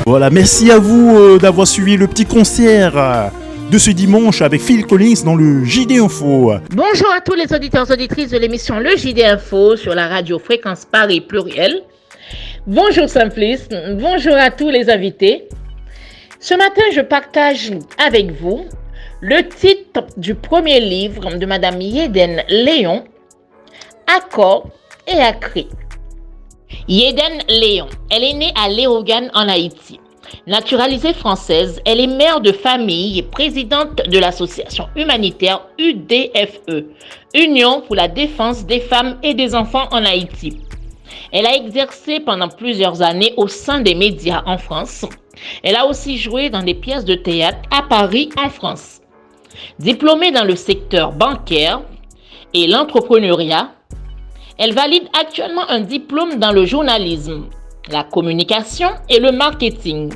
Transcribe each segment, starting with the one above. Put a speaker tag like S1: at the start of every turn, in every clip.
S1: Voilà, merci à vous d'avoir suivi le petit concert de ce dimanche avec Phil Collins dans le JD Info.
S2: Bonjour à tous les auditeurs et auditrices de l'émission Le JD Info sur la radio Fréquence Paris Pluriel. Bonjour Simplice, bonjour à tous les invités. Ce matin, je partage avec vous le titre du premier livre de Madame Yeden Léon, Accord et Acré. Yeden Léon, elle est née à Léogane en Haïti. Naturalisée française, elle est mère de famille et présidente de l'association humanitaire UDFE, Union pour la défense des femmes et des enfants en Haïti. Elle a exercé pendant plusieurs années au sein des médias en France. Elle a aussi joué dans des pièces de théâtre à Paris, en France. Diplômée dans le secteur bancaire et l'entrepreneuriat, elle valide actuellement un diplôme dans le journalisme, la communication et le marketing.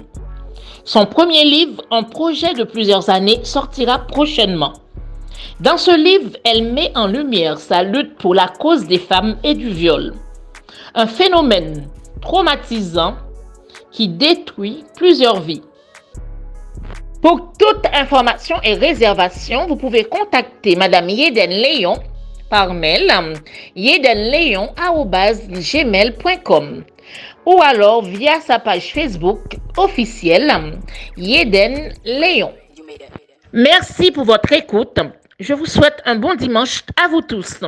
S2: Son premier livre, un projet de plusieurs années, sortira prochainement. Dans ce livre, elle met en lumière sa lutte pour la cause des femmes et du viol. Un phénomène traumatisant qui détruit plusieurs vies. Pour toute information et réservation, vous pouvez contacter Madame Yeden Léon par mail yedenleon@gmail.com ou alors via sa page Facebook officielle Yeden Léon. Merci pour votre écoute. Je vous souhaite un bon dimanche à vous tous.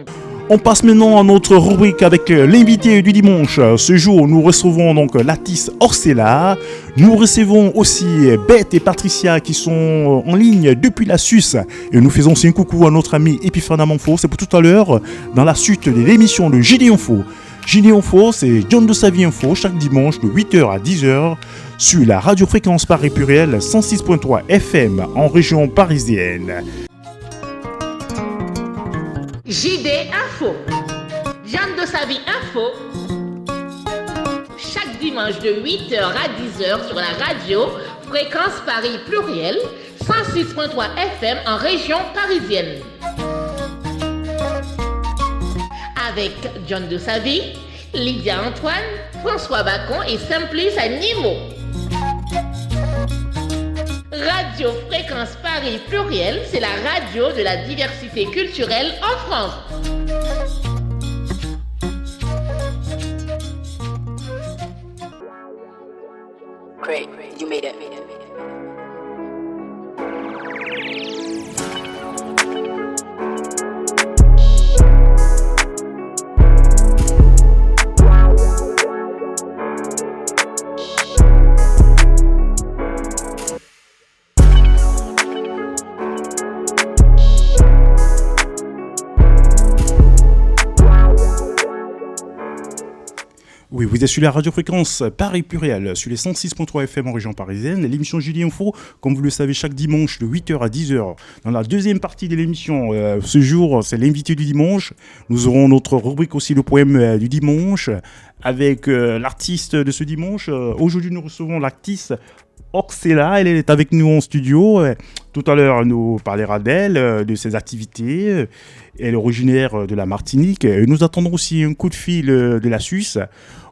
S1: On passe maintenant à notre rubrique avec l'invité du dimanche. Ce jour, nous recevons donc Latis Orcella. Nous recevons aussi Beth et Patricia qui sont en ligne depuis la Suisse. Et nous faisons aussi un coucou à notre ami Epiphane Manfo. C'est pour tout à l'heure dans la suite de l'émission de JD Info. JD Info, c'est John de Savie Info chaque dimanche de 8h à 10h sur la radio Fréquence Paris Pluriel 106.3 FM en région parisienne.
S2: JD Info, Jeanne de sa vie Info, chaque dimanche de 8h à 10h sur la radio Fréquence Paris Pluriel, 106.3 FM en région parisienne. Avec John de sa vie, Lydia Antoine, François Bacon et Simplice Animo. Radio Fréquence Paris Pluriel, c'est la radio de la diversité culturelle en France.
S3: Great, you made it.
S1: Oui, vous êtes sur la radio Fréquence Paris Pluriel, sur les 106.3 FM en région parisienne. L'émission JD Info, comme vous le savez, chaque dimanche de 8h à 10h. Dans la deuxième partie de l'émission, ce jour, c'est l'invité du dimanche. Nous aurons notre rubrique aussi, le poème du dimanche, avec l'artiste de ce dimanche. Aujourd'hui, nous recevons l'artiste Orcella, elle est avec nous en studio. Tout à l'heure, elle nous parlera d'elle, de ses activités. Elle est originaire de la Martinique. Nous attendons aussi un coup de fil de la Suisse.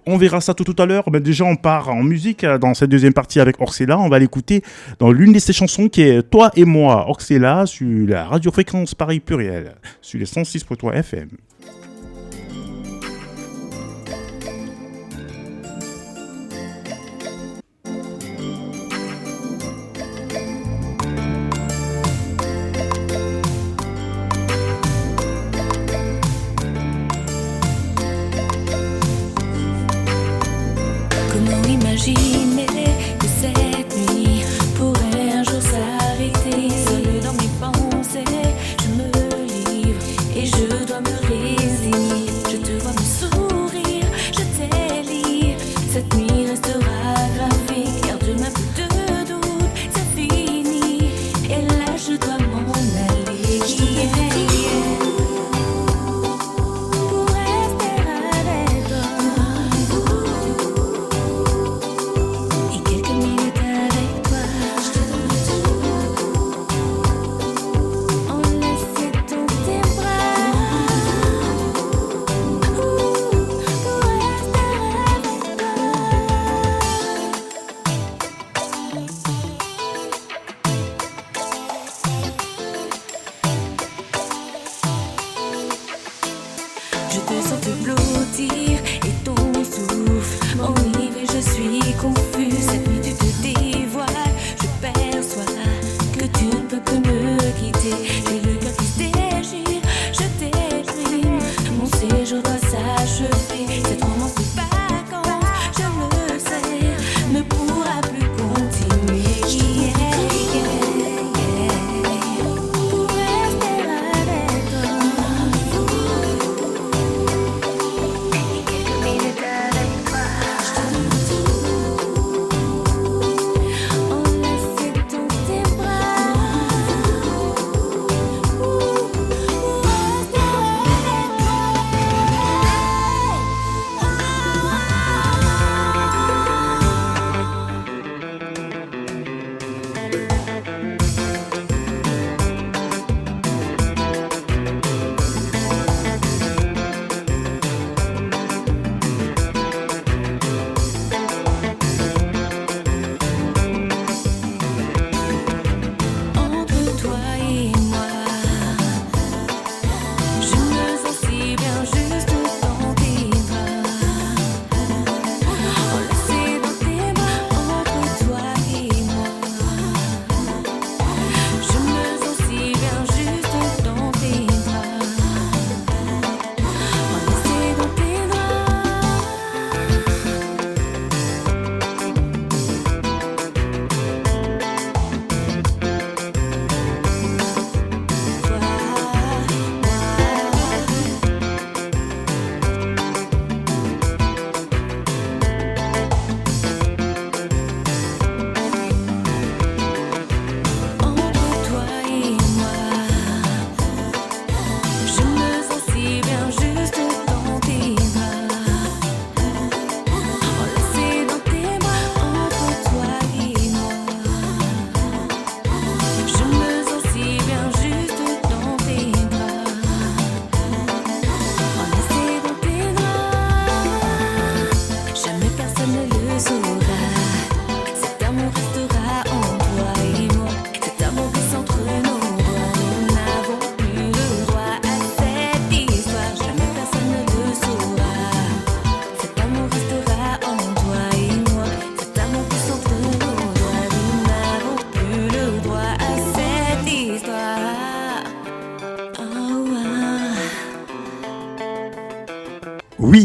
S1: On verra ça tout à l'heure. Mais déjà, on part en musique dans cette deuxième partie avec Orcella. On va l'écouter dans l'une de ses chansons qui est Toi et moi, Orcella, sur la radio Fréquence Paris Pluriel, sur les 106.3 FM.
S4: Imaginer que cette nuit pourrait un jour s'arrêter. Seule dans mes pensées, je me livre et je dois me résigner. Je te vois me sourire, je t'élire. Cette nuit restera gravée, car demain plus de doute, c'est fini. Et là je dois m'en aller. Pour rester avec toi.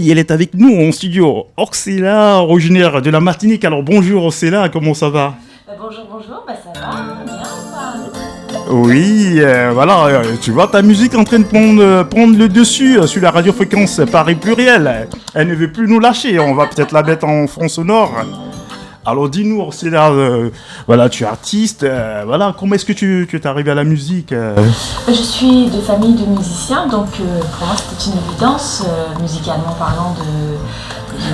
S1: oui, elle est avec nous en studio. Orcella, originaire de la Martinique. Alors bonjour Orcella, comment ça va?
S5: Bonjour, ça va bien ça.
S1: Oui, voilà, tu vois ta musique est en train de prendre le dessus sur la radiofréquence Paris Pluriel. Elle ne veut plus nous lâcher, on va peut-être la mettre en fond sonore. Alors dis-nous Orcella, voilà, tu es artiste, voilà, comment est-ce que tu es arrivé à la musique
S5: Je suis de famille de musiciens, donc pour moi c'était une évidence, musicalement parlant,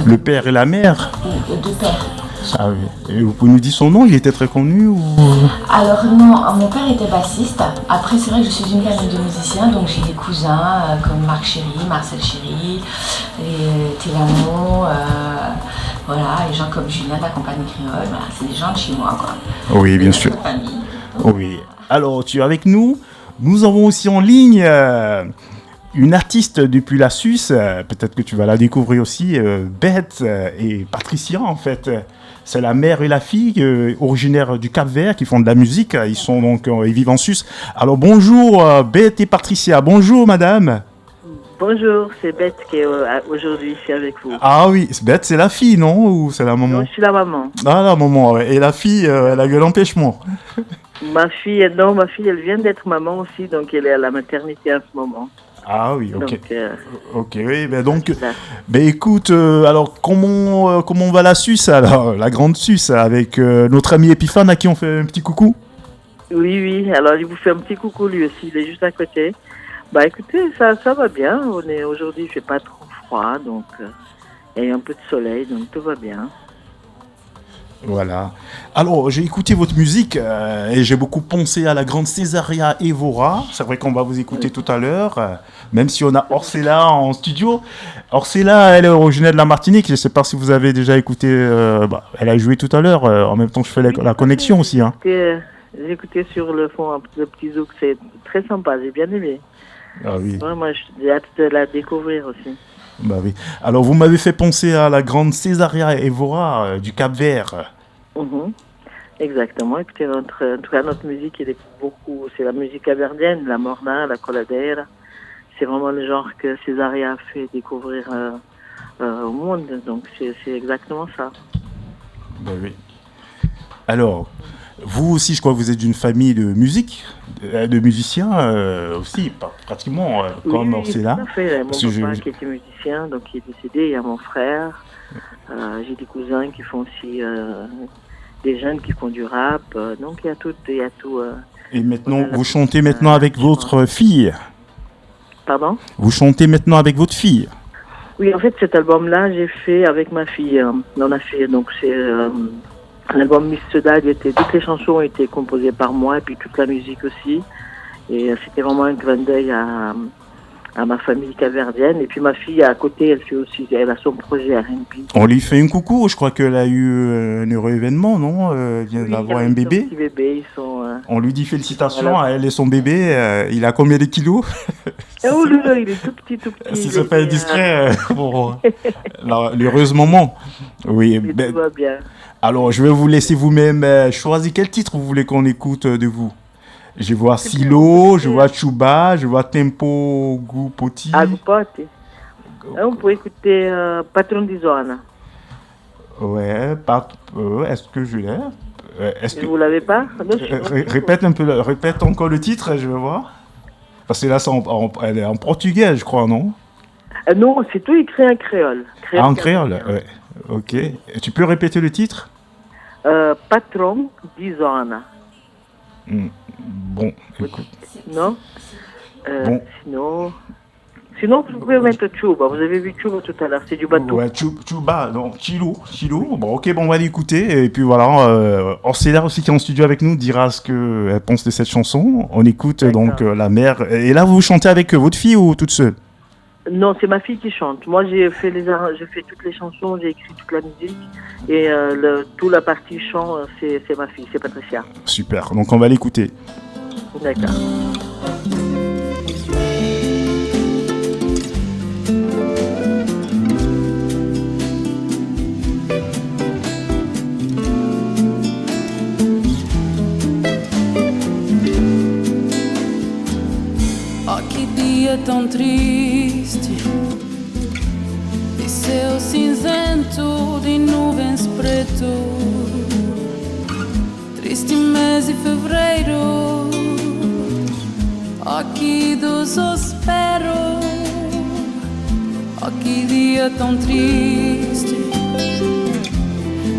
S1: Le père et la mère
S5: de père.
S1: Ah oui. Et vous pouvez nous dire son nom, il était très connu ou...
S5: Alors non, mon père était bassiste. Après c'est vrai que je suis une famille de musiciens, donc j'ai des cousins comme Marc Chéry, Marcel Chéry, et Télamo, voilà, et gens comme Julien de la compagnie créole. Voilà, c'est des gens de chez moi, quoi.
S1: Oui, bien sûr.
S5: Famille.
S1: Oui. Alors tu es avec nous. Nous avons aussi en ligne une artiste depuis la Suisse. Peut-être que tu vas la découvrir aussi. Beth et Patricia en fait. C'est la mère et la fille originaires du Cap-Vert qui font de la musique. Ils sont donc ils vivent en Suisse. Alors bonjour Beth et Patricia. Bonjour madame.
S6: Bonjour, c'est Beth qui est aujourd'hui ici avec vous.
S1: Ah oui, Beth c'est la fille non ou c'est la maman?
S6: Non, je suis la maman.
S1: Ah la maman ouais. Et la fille elle a gueule d'empêchement.
S6: Ma fille elle vient d'être maman aussi, donc elle est à la maternité en ce moment.
S1: Ah oui, ok.
S6: Donc,
S1: ok, oui, ben donc,
S6: ça.
S1: ben écoute, alors comment va la Suisse alors, la grande Suisse avec notre ami Épiphane à qui on fait un petit coucou.
S6: Oui, alors il vous fait un petit coucou lui aussi, il est juste à côté. Bah écoutez, ça va bien, aujourd'hui il fait pas trop froid, donc il y a un peu de soleil, donc tout va bien.
S1: Voilà. Alors, j'ai écouté votre musique et j'ai beaucoup pensé à la grande Césaria Evora. C'est vrai qu'on va vous écouter tout à l'heure, même si on a Orcella en studio. Orcella, elle est originaire de la Martinique. Je ne sais pas si vous avez déjà écouté. Elle a joué tout à l'heure. En même temps, je fais la connexion aussi. Hein.
S6: J'ai écouté sur le fond le petit zouk, c'est très sympa, j'ai bien aimé.
S1: Ah oui.
S6: Ouais, moi, j'ai hâte de la découvrir aussi.
S1: Bah oui. Alors, vous m'avez fait penser à la grande Césaria Evora du Cap-Vert.
S6: Exactement. Écoutez, en tout cas, notre musique, c'est la musique capverdienne, la morna, la coladera. C'est vraiment le genre que Césaria a fait découvrir au monde. Donc, c'est exactement ça.
S1: Bah oui. Alors, vous aussi, je crois que vous êtes d'une famille de musique, de musiciens aussi, pratiquement, comme Orcella.
S6: Oui, tout à fait. Mon papa qui était musicien, donc il est décédé, il y a mon frère. J'ai des cousins qui font aussi des jeunes qui font du rap, donc il y a tout.
S1: Et maintenant, vous chantez maintenant avec votre fille.
S6: Pardon?
S1: Vous chantez maintenant avec votre fille.
S6: Oui, en fait, cet album-là, j'ai fait avec ma fille. On a fait, donc c'est l'album Miss Sedal. Toutes les chansons ont été composées par moi et puis toute la musique aussi. Et c'était vraiment un clin d'œil à ma famille capverdienne. Et puis ma fille, à côté, elle a son projet R&B.
S1: On lui fait un coucou, je crois qu'elle a eu un heureux événement, non? Elle vient d'avoir un bébé.
S6: Petit bébé,
S1: on lui dit félicitations à elle et son bébé. Il a combien de kilos?
S6: Oh là, il est tout petit.
S1: Si ça fait discret pour l'heureux moment. Oui,
S6: tout va bien.
S1: Alors, je vais vous laisser vous-même choisir quel titre vous voulez qu'on écoute de vous. Je vois Silo, je vois Chuba, je vois Tempo Gupoti.
S6: Ah, Gupoti. On peut écouter Patron di Zona.
S1: Ouais, est-ce que je l'ai?
S6: Vous l'avez pas?
S1: Répète encore le titre, je vais voir. Parce que là, elle est en portugais, je crois, non?
S6: Non, c'est tout écrit en créole.
S1: En créole, ouais. Ok. Et tu peux répéter le titre?
S6: Patron di Zona.
S1: Bon, écoute.
S6: Non?
S1: Bon.
S6: Sinon, vous pouvez mettre Chuba. Vous avez vu Chuba tout à l'heure, c'est du bateau.
S1: Ouais, Chuba, non, Chilo. Bon, ok, on va l'écouter. Et puis voilà, Orcella aussi qui est en studio avec nous dira ce qu'elle pense de cette chanson. On écoute donc la mère. Et là, vous chantez avec votre fille ou toute seule?
S6: Non, c'est ma fille qui chante. Moi, j'ai fait toutes les chansons, j'ai écrit toute la musique. Et toute la partie chant, c'est ma fille, c'est Patricia.
S1: Super, donc on va l'écouter.
S6: D'accord.
S7: Oh, que dia tão triste. desespero. Oh, que dia tão triste,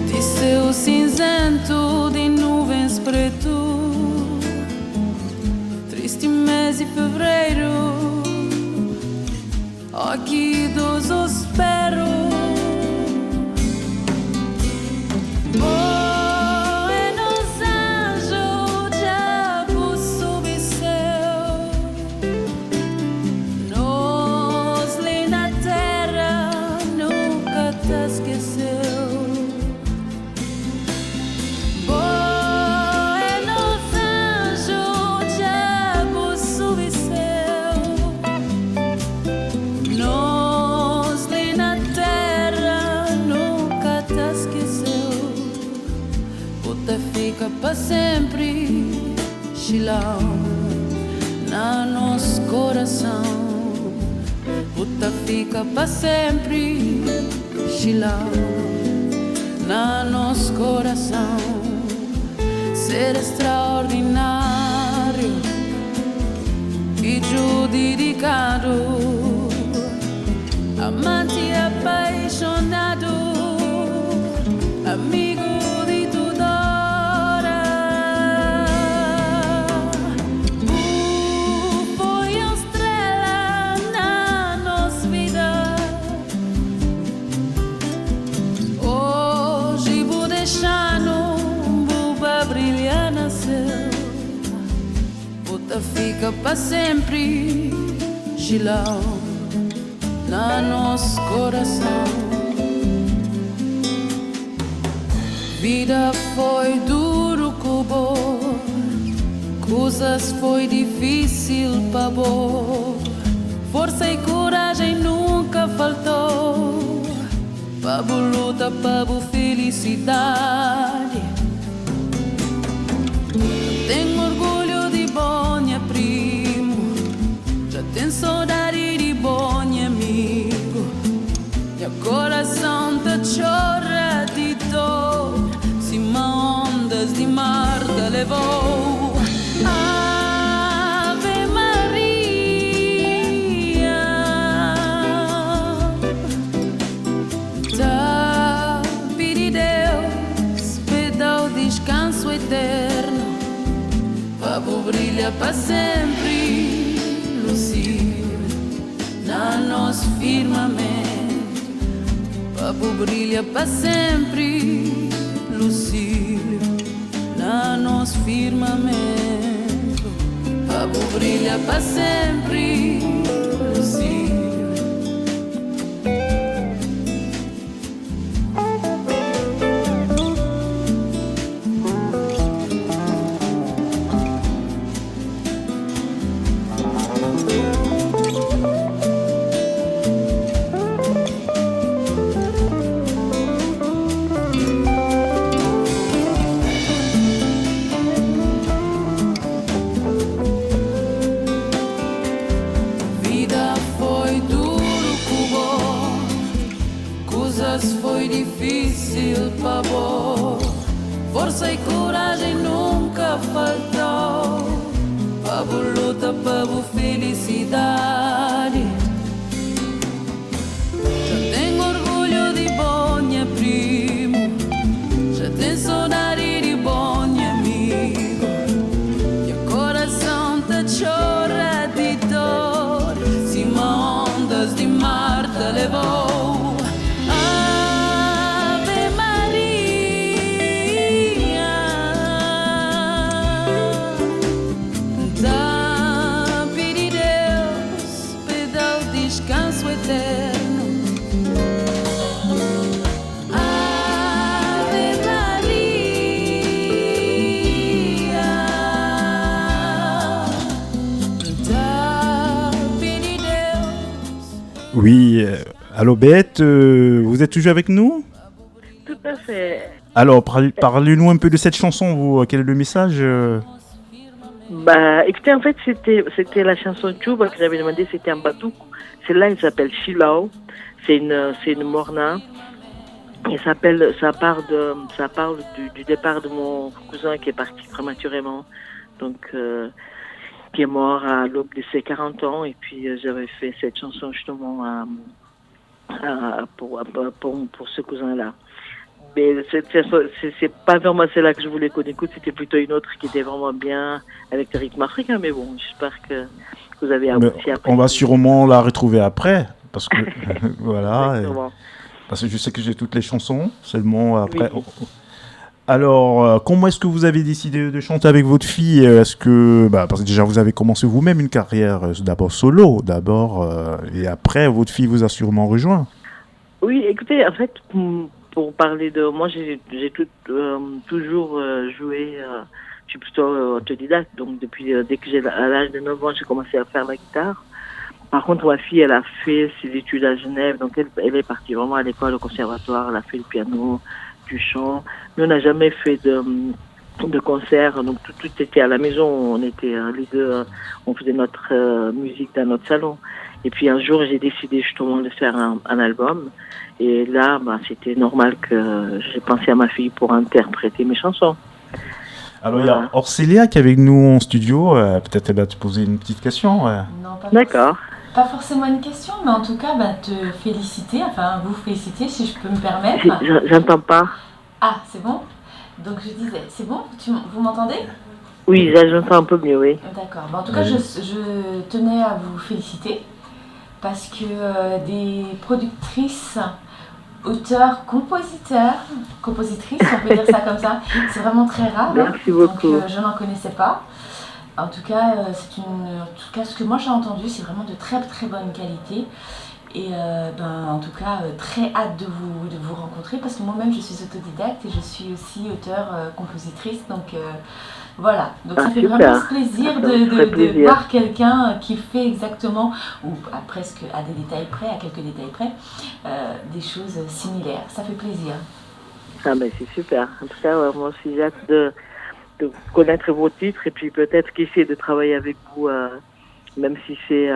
S7: de céu cinzento, de nuvens preto. Triste mês de fevereiro. Oh, que desespero. Para sempre, Chilão, na nosso coração. Puta fica para sempre, Chilão, na nosso coração. Ser extraordinário e dedicado, amante apaixonado, amigo. Fica para sempre, Chilão, na nosso coração. Vida foi duro cubo, coisas foi difícil para boa. Força e coragem nunca faltou, para luta, para felicidade. Tenho orgulho de bonha primo, já tenho saudade de bonha amigo. E o coração te chora de dor, se ondas de mar te levou. Ave Maria, tá pedi Deus, pedal descanso eterno. Pabo brilha para sempre, Lucílio, na nosso firmamento. Pabo brilha para sempre, Lucílio, na nosso firmamento. Pabo brilha para sempre, Lucílio. Foi difícil para boa, força e coragem nunca faltou, para luta, para felicidade. Já tenho orgulho de bonha primo, já tenho saudade de bonha amigo. E o coração te chora de dor, se ondas de mar te levou.
S1: Oui, allô Bête, vous êtes toujours avec nous?
S6: Tout à fait.
S1: Alors, parlez-nous un peu de cette chanson, vous, quel est le message?
S6: Bah, écoutez, en fait, c'était la chanson Tchouba que j'avais demandé, c'était en batouk. Celle-là, elle s'appelle Chilao. C'est une morna. Et ça parle du départ de mon cousin qui est parti prématurément. Donc, qui est mort à l'aube de ses 40 ans. Et puis j'avais fait cette chanson justement pour ce cousin-là. Mais c'est pas vraiment celle-là que je voulais qu'on écoute, c'était plutôt une autre qui était vraiment bien avec le rythme africain. Mais bon, j'espère que vous avez abouti après.
S1: On va sûrement la retrouver après, parce que voilà. Parce que je sais que j'ai toutes les chansons, seulement après.
S6: Oui.
S1: Alors, comment est-ce que vous avez décidé de chanter avec votre fille ? Est-ce que, parce que déjà vous avez commencé vous-même une carrière d'abord solo, et après votre fille vous a sûrement rejoint.
S6: Oui, écoutez, en fait, pour parler de moi, j'ai toujours joué. Je suis plutôt autodidacte, donc depuis dès que à l'âge de 9 ans, j'ai commencé à faire la guitare. Par contre, ma fille, elle a fait ses études à Genève, donc elle est partie vraiment à l'école, au conservatoire, elle a fait le piano, du chant. Nous, on n'a jamais fait de concert, donc tout était à la maison. On était les deux, on faisait notre musique dans notre salon. Et puis un jour, j'ai décidé justement de faire un album. Et là, c'était normal que j'ai pensé à ma fille pour interpréter mes chansons.
S1: Alors, il y a Orcélia qui est avec nous en studio. Peut-être elle va te poser une petite question.
S5: Non,
S6: D'accord.
S5: Pas forcément une question, mais en tout cas, te féliciter, vous féliciter, si je peux me permettre.
S6: J'entends pas.
S5: Ah, c'est bon ? Donc je disais, c'est bon ? Vous m'entendez ?
S6: Oui, là, j'entends un peu mieux, oui.
S5: D'accord. En tout cas, je tenais à vous féliciter parce que des productrices, auteurs, compositrices, on peut dire ça comme ça, c'est vraiment très rare.
S6: Merci beaucoup.
S5: Donc je n'en connaissais pas. En tout cas, ce que moi j'ai entendu, c'est vraiment de très très bonne qualité. Et en tout cas, très hâte de vous rencontrer parce que moi-même je suis autodidacte et je suis aussi auteure-compositrice. Donc voilà, donc ça fait vraiment plaisir de voir quelqu'un qui fait exactement, ou presque à des détails près, à quelques détails près, des choses similaires. Ça fait plaisir.
S6: Ah ben c'est super. En tout cas, moi aussi j'ai hâte de connaître vos titres et puis peut-être qu'essayer de travailler avec vous, même si c'est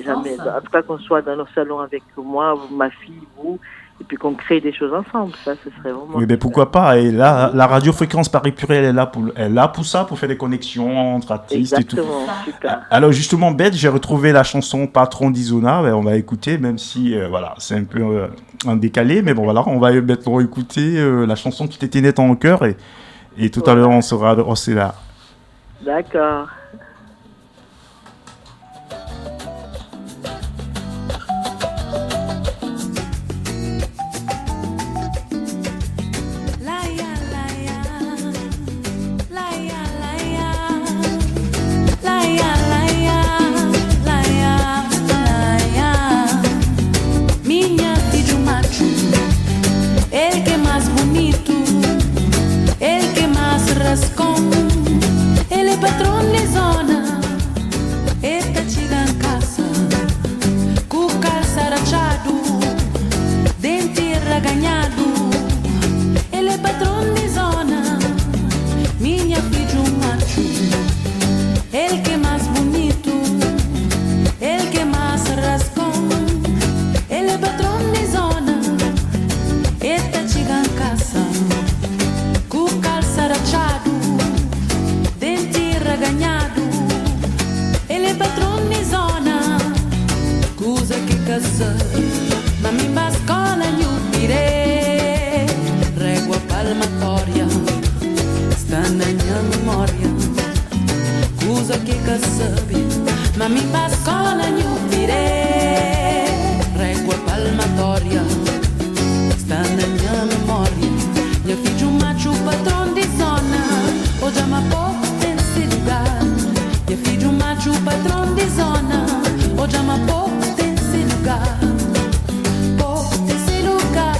S6: jamais. En tout cas, qu'on soit dans nos salons avec moi, ma fille, vous, et puis qu'on crée des choses ensemble. Ça, ce serait vraiment.
S1: Oui, mais pourquoi pas. Et là, la radiofréquence Paris Pluriel est là pour ça, pour faire des connexions entre artistes.
S6: Exactement,
S1: et tout.
S6: Super.
S1: Alors justement, Beth, j'ai retrouvé la chanson Patron d'Izona. On va écouter, même si c'est un peu en décalé, mais bon voilà, on va maintenant écouter la chanson qui t'était nette en cœur et tout à l'heure on sera c'est là.
S6: D'accord.
S7: Ele é patrão de zona, eta chega em casa, com calça rachado, dente raganhado. Ele é patrão de zona, minha filha um macho. Ele que é mais bonito, ele que é mais rascão. Ele é patrão de zona, eta chega em casa, com calça rachado, ganhado. Ele é patrão de zona, coisa que caça, ma mi bascola gli upire, régua palmatória, sta na minha memória, coisa que caça, ma mi bascola gli upire, régua palmatória, sta na minha memória, mio figlio macho patrão de zona, o chiama poco. Mio figlio macho patrão de zona, o chiama pouco desse lugar, pouco desse lugar,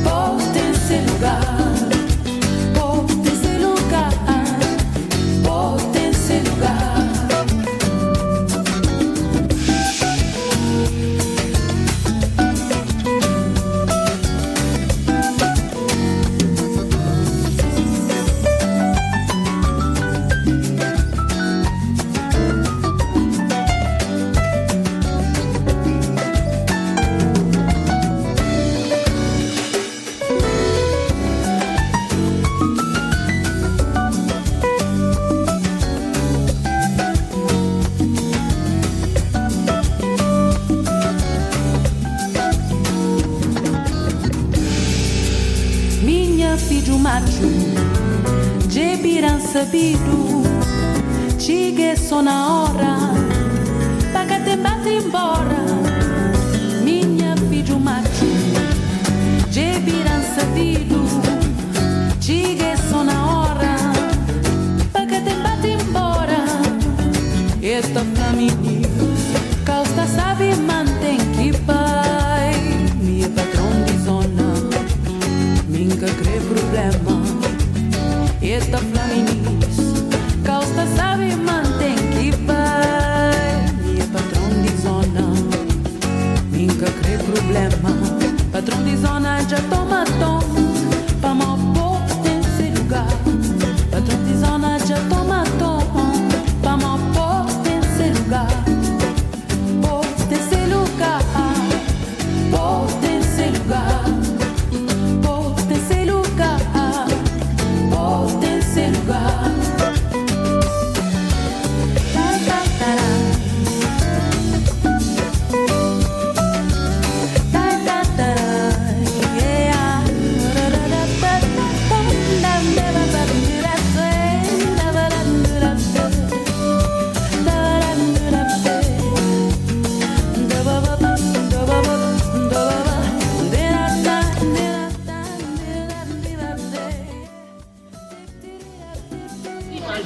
S7: pouco desse lugar, pouco desse lugar, pouco desse lugar. minha filho macho, de biran sabido, chegue só na hora, para te bate embora. Minha filho macho, de biran sabido, chegue só na hora, para te bate embora. Esta família, causa sabe mantém que pai, minha patrão de zona. Nunca crê problema. Esta flaminis causa sabe mantém que vai. Minha patrão de zona nunca crê problema. Patrão de zona já toma tom pra mal pôr nesse lugar. Patrão de zona já toma tom pra mal pôr nesse lugar. Pôr nesse lugar. Pôr nesse lugar.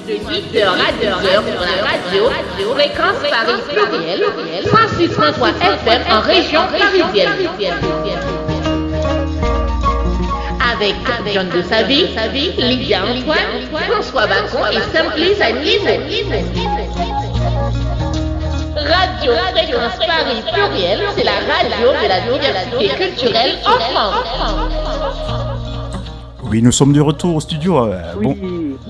S2: De 8h à 10h sur la radio, fréquence Paris pluriel, 106.3 FM en région parisienne. Avec John de Savy, Lydia Antoine, François Bacon et Simplice Anime. Radio Fréquence Paris pluriel, c'est la radio de la diversité culturelle en France.
S1: Oui, nous sommes de retour au studio.
S6: Oui.
S1: Bon,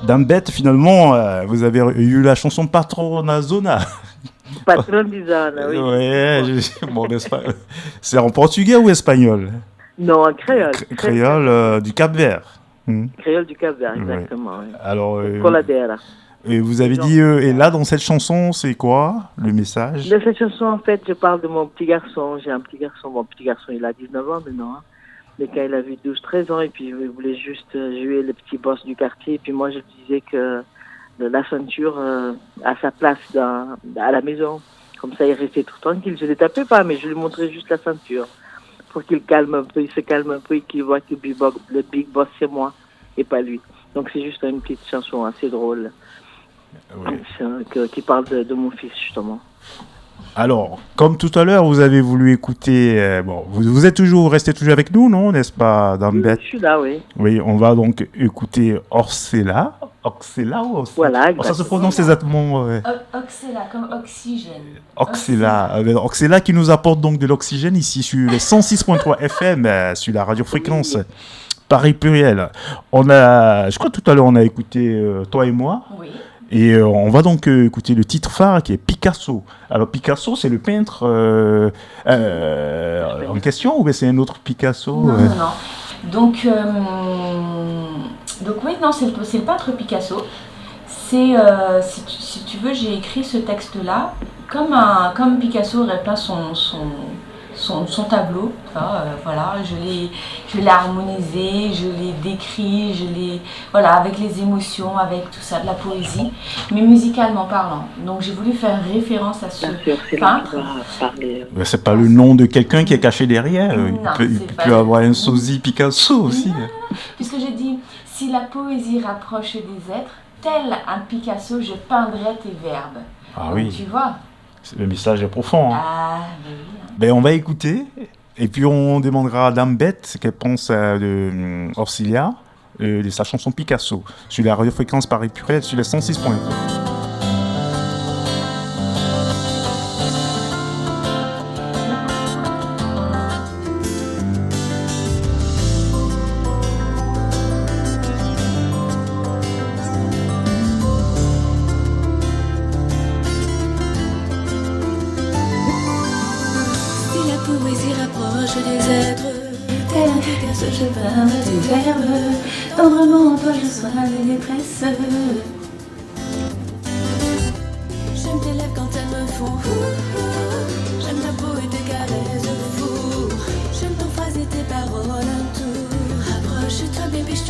S1: Dambette, finalement, vous avez eu la chanson Patrona Zona.
S6: Patron de zona, oui.
S1: Ouais, bon, c'est en portugais ou espagnol?
S6: Non, en créole.
S1: Créole du Cap-Vert.
S6: Créole du Cap-Vert, exactement.
S1: Ouais.
S6: Oui.
S1: Alors,
S6: Coladera.
S1: Et vous avez dit, et là, dans cette chanson, c'est quoi le message?
S6: Dans cette chanson, en fait, je parle de mon petit garçon. J'ai un petit garçon. Mon petit garçon, il a 19 ans maintenant. Hein. Mais quand il avait 12-13 ans, et puis il voulait juste jouer le petit boss du quartier. Et puis moi, je disais que la ceinture a sa place à la maison. Comme ça, il restait tout tranquille. Je ne les tapais pas, mais je lui montrais juste la ceinture. Pour qu'il calme un peu, il se calme un peu et qu'il voit que le big boss, c'est moi et pas lui. Donc c'est juste une petite chanson assez drôle. Oui. Qui parle de mon fils, justement.
S1: Alors, comme tout à l'heure, vous avez voulu écouter... vous restez toujours avec nous, non? N'est-ce pas, Dambette?
S6: Je suis là, oui.
S1: Oui, on va donc écouter Oxela. Oxela ou Oxela? Voilà, exactement. Ça se prononce exactement...
S5: Oxela, comme oxygène.
S1: Oxela. Oxela qui nous apporte donc de l'oxygène ici sur les 106.3 FM, sur la radiofréquence Paris Pluriel. Je crois que tout à l'heure, on a écouté Toi et moi. Oui. Et on va donc écouter le titre phare qui est Picasso. Alors Picasso, c'est le peintre en question ou c'est un autre Picasso?
S5: Non. Donc oui, non, c'est le peintre Picasso. C'est si tu veux, j'ai écrit ce texte-là comme Picasso aurait peint son tableau. Voilà, je l'ai harmonisé, je l'ai décrit, avec les émotions, avec tout ça, de la poésie, mais musicalement parlant. Donc j'ai voulu faire référence à ce peintre.
S1: C'est pas le nom de quelqu'un qui est caché derrière. Il peut avoir un sosie Picasso aussi.
S5: Puisque j'ai dit, si la poésie rapproche des êtres, tel un Picasso, je peindrai tes verbes.
S1: Ah oui.
S5: Tu vois.
S1: Le message est profond. Hein.
S5: Ah, ben oui.
S1: Ben, on va écouter, et puis on demandera à Dambette ce qu'elle pense de Orsilia, de sa chanson Picasso, sur la radiofréquence Paris Pluriel, sur les 106.1.
S4: Tendrement, toi je sois des détresses. J'aime tes lèvres quand elles me font j'aime ta peau et tes caresses fou. J'aime ton phrase et tes paroles un tour. Rapproche-toi bébé, je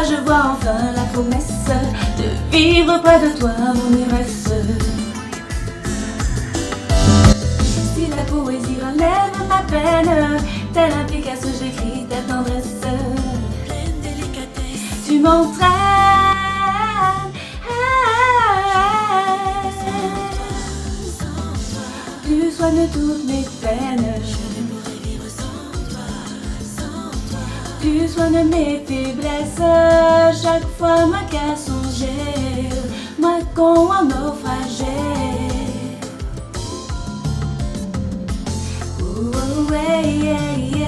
S4: je vois enfin la promesse de vivre près de toi, mon ivresse. Si la poésie relève ma peine, tel un Picasso, j'écris ta tendresse. Pleine délicatesse, tu m'entraînes. Tu soignes toutes mes peines. Tu soignes mes faiblesses. Chaque fois ma qu'à songer, moi comme un naufragé. Oh, yeah, yeah, yeah.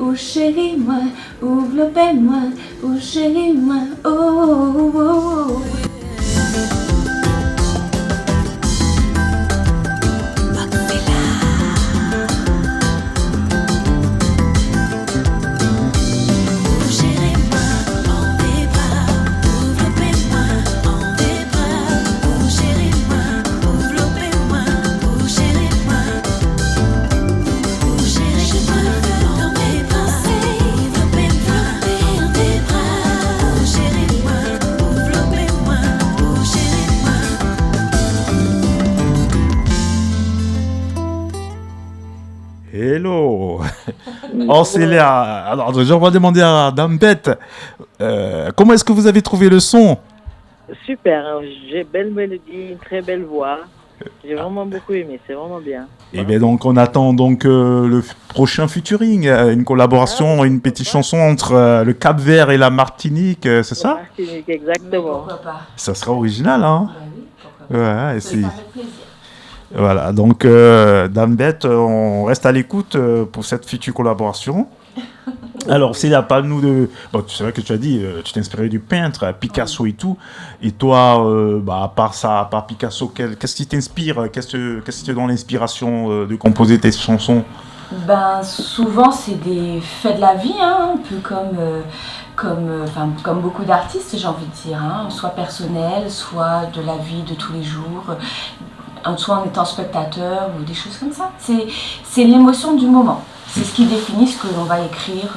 S4: Oh chéris-moi, enveloppez-moi, oh chéris-moi, oh, oh, oh, oh.
S1: Hello. Oh, c'est là. Alors, on va demander à Dame Bête, comment est-ce que vous avez trouvé le son?
S6: Super, hein. J'ai belle mélodie, une très belle voix. J'ai vraiment beaucoup aimé, c'est vraiment bien.
S1: Et bien donc on attend donc le prochain featuring, une collaboration, une petite chanson entre le Cap-Vert et la Martinique, c'est ça?
S6: Martinique, exactement.
S5: Pourquoi pas?
S1: Ça sera original, hein?
S5: Bah oui, pourquoi pas.
S1: Ouais, et
S5: Ça
S1: c'est...
S5: fait plaisir.
S1: Voilà, donc Dame Bête, on reste à l'écoute pour cette future collaboration. Alors, c'est là, parle-nous de... Bon, c'est vrai que tu as dit, tu t'es inspiré du peintre, Picasso et tout. Et toi, à part ça, à part Picasso, qu'est-ce qui t'inspire? Qu'est-ce qui te donne l'inspiration de composer tes chansons?
S5: Ben, souvent, c'est des faits de la vie, hein, un peu comme beaucoup d'artistes, j'ai envie de dire, hein, soit personnel, soit de la vie de tous les jours, soit en étant spectateur ou des choses comme ça. C'est l'émotion du moment. C'est ce qui définit ce que l'on va écrire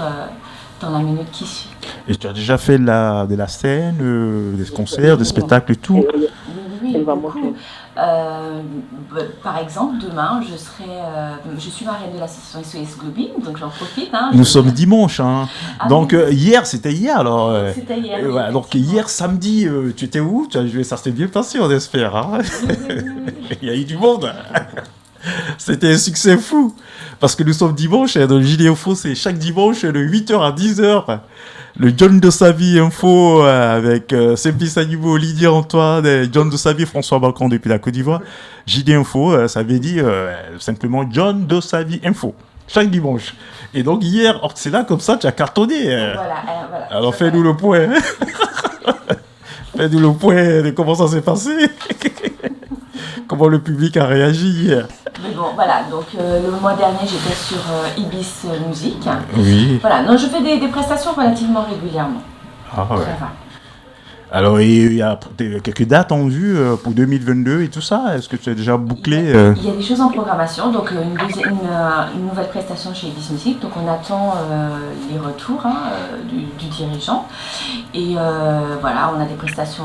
S5: dans la minute qui suit.
S1: Et tu as déjà fait de la scène, des concerts, des spectacles et tout?
S5: Oui, beaucoup. Par exemple, demain, je suis marraine de l'association SOS Globine, donc j'en profite. Hein,
S1: Nous sommes dimanche, hein.
S5: Ah,
S1: Donc hier, c'était hier alors.
S5: C'était hier.
S1: Ouais, donc hier samedi, tu étais où? Tu as joué, ça s'est bien passé, on espère. Hein. Il y a eu du monde. C'était un succès fou. Parce que nous sommes dimanche, et dans le JD Info, c'est chaque dimanche de 8h à 10h. Le John de sa vie info avec Simplice Animaux, Lydia Antoine, et John de sa vie, François Balcon depuis la Côte d'Ivoire. JD Info, ça veut dire simplement John de sa vie info. Chaque dimanche. Et donc hier, c'est là comme ça, tu as cartonné.
S5: Voilà.
S1: Alors fais-nous le point. Fais-nous le point de comment ça s'est passé. Comment le public a réagi hier.
S5: Mais bon, voilà, donc le mois dernier, j'étais sur Ibis Musique.
S1: Oui.
S5: Voilà, donc je fais des prestations relativement régulièrement.
S1: Ah ouais.
S5: Ça va.
S1: Alors, il y a quelques dates en vue pour 2022 et tout ça. Est-ce que tu as déjà bouclé
S5: Il y a des choses en programmation, donc une nouvelle prestation chez Ibis Music. Donc on attend les retours du dirigeant. Et voilà, on a une prestation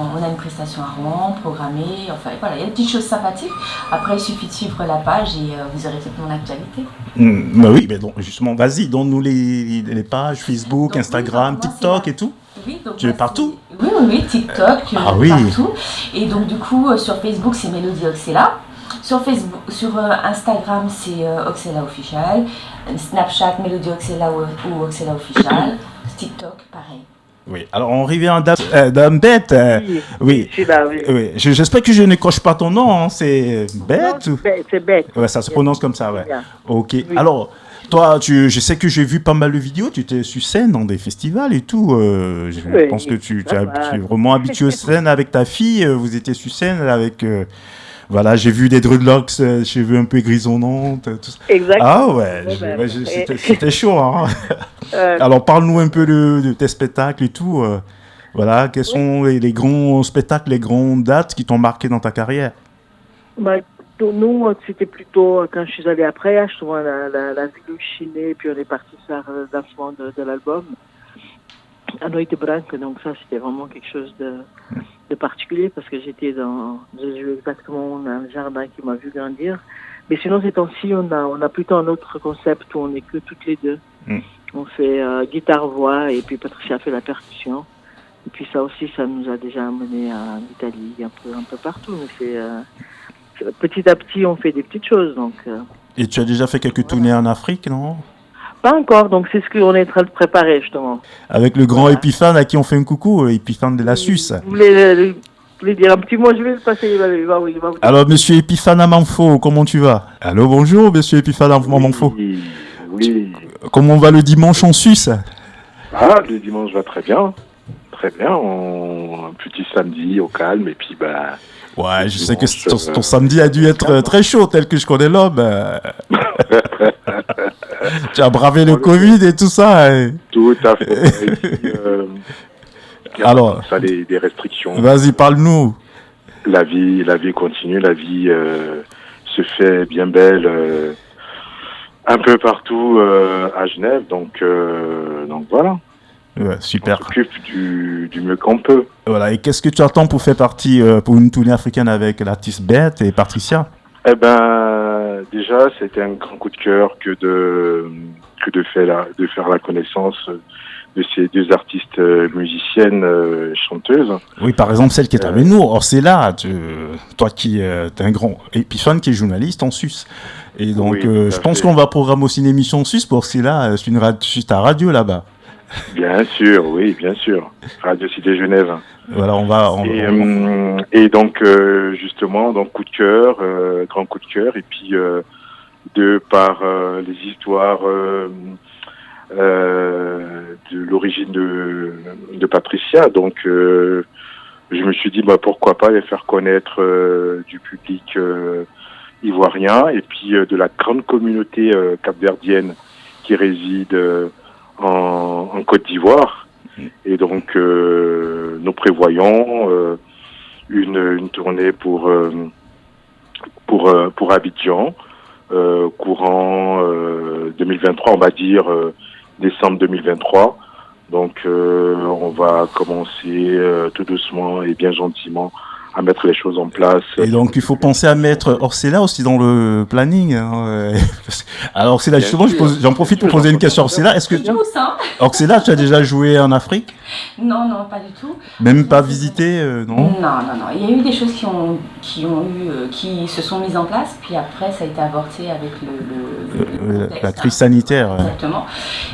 S5: à Rouen, programmée. Enfin voilà, il y a des petites choses sympathiques. Après, il suffit de suivre la page et vous aurez toute mon actualité.
S1: Bah oui, mais donc, justement, vas-y, donne-nous les pages Facebook, donc, Instagram, TikTok et tout.
S5: Oui, donc
S1: tu es partout?
S5: Oui, TikTok,
S1: oui.
S5: partout. Et donc du coup, sur Facebook, c'est Mélodie Oxella. Sur Facebook, sur Instagram, c'est Oxella Official. Snapchat, Mélodie Oxella ou Oxella Official. TikTok, pareil.
S1: Oui, alors on revient à Bête. Oui.
S6: Je suis là, oui.
S1: Oui. J'espère que je ne coche pas ton nom, hein. C'est Bête ou...
S6: C'est Bête.
S1: Ouais, ça se prononce comme ça, ouais.
S6: Bien.
S1: Ok.
S6: Oui.
S1: Alors, toi, je sais que j'ai vu pas mal de vidéos. Tu étais sur scène dans des festivals et tout. Je pense que tu es vraiment habitué aux scènes avec ta fille. Vous étiez sur scène avec. Voilà, j'ai vu des dreadlocks, j'ai vu un peu grisonnantes. Tout ça.
S6: Exactement.
S1: Ah ouais, c'était chaud. Hein. Alors, parle-nous un peu de tes spectacles et tout. Voilà, quels sont les grands spectacles, les grandes dates qui t'ont marqué dans ta carrière?
S6: Bah, pour nous, c'était plutôt quand je suis allée après, justement, la ville de Chine, puis on est parti faire le lancement de l'album à Noite Branca. Donc ça, c'était vraiment quelque chose de particulier parce que j'ai joué exactement dans le jardin qui m'a vu grandir. Mais sinon, ces temps-ci, on a plutôt un autre concept où on n'est que toutes les deux. On fait guitare-voix et puis Patricia fait la percussion. Et puis ça aussi, ça nous a déjà amené en Italie, un peu partout. Mais petit à petit, on fait des petites choses. Donc,
S1: Et tu as déjà fait quelques tournées en Afrique, non?
S6: Pas encore, donc c'est ce qu'on est en train de préparer justement.
S1: Avec le grand Épiphane à qui on fait un coucou, Épiphane de la Suisse.
S6: Vous voulez dire un petit mot? Je vais le passer. Il va vous dire.
S1: Alors, monsieur Épiphane Amanfo, comment tu vas? Allô, bonjour, monsieur Épiphane Amanfo.
S8: Oui.
S1: Comment va le dimanche en Suisse?
S8: Ah, le dimanche va très bien. Très bien. Un petit samedi au calme et puis bah.
S1: Ouais, je sais que ton samedi a dû être très chaud, tel que je connais l'homme. Tu as bravé le Covid et tout ça.
S8: Tout à fait.
S1: Alors,
S8: ça, des restrictions.
S1: Vas-y, parle-nous.
S8: La vie continue, la vie se fait bien belle un peu partout à Genève, donc voilà.
S1: Ouais, super.
S8: On s'occupe du mieux qu'on peut.
S1: Voilà, et qu'est-ce que tu attends pour faire partie, pour une tournée africaine avec l'artiste Bête et Patricia?
S8: Eh ben, déjà, c'était un grand coup de cœur que de faire la connaissance de ces deux artistes musiciennes, chanteuses.
S1: Oui, par exemple, celle qui est avec nous, Orcella, toi qui es un grand Épiphane qui est journaliste en Suisse. Et donc,
S8: oui,
S1: je pense qu'on va programmer aussi une émission en Suisse pour Orcella, sur ta radio là-bas.
S8: Bien sûr, oui, bien sûr. Radio Cité Genève.
S1: Voilà, on va.
S8: Et donc, justement, donc coup de cœur, grand coup de cœur. Et puis, de par les histoires de l'origine de Patricia, donc je me suis dit, bah, pourquoi pas les faire connaître du public ivoirien et puis de la grande communauté capverdienne qui réside en Côte d'Ivoire. Et donc nous prévoyons une tournée pour Abidjan courant 2023, on va dire décembre 2023. Donc on va commencer tout doucement et bien gentiment à mettre les choses en place.
S1: Et donc il faut penser à mettre Orcella aussi dans le planning. Hein. Alors Orcella, justement, j'en profite pour poser une question à Orcella. Est-ce que Orcella, tu as déjà joué en Afrique?
S5: Non, pas du tout.
S1: Même pas visité, non?
S5: Non. Il y a eu des choses qui se sont mises en place, puis après ça a été avorté avec
S1: la crise sanitaire.
S5: Exactement.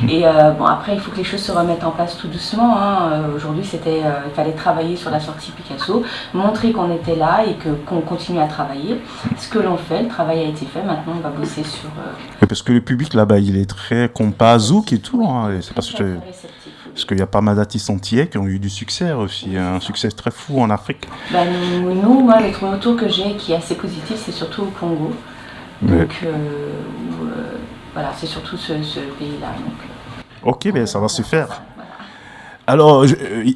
S5: Et bon, après il faut que les choses se remettent en place tout doucement. Hein. Aujourd'hui, il fallait travailler sur la sortie Picasso, montrer qu'on était là et qu'on continue à travailler. Ce que l'on fait, le travail a été fait. Maintenant, on va bosser sur.
S1: Parce que le public là-bas, il est très compas, zouk et tout. Hein. C'est parce qu'il y a pas mal d'artistes antillais qui ont eu du succès aussi, un succès très fou en Afrique.
S5: Moi, le retour que j'ai qui est assez positif, c'est surtout au Congo. Donc, voilà, c'est surtout ce pays-là.
S1: Ok, ça va se faire. Alors,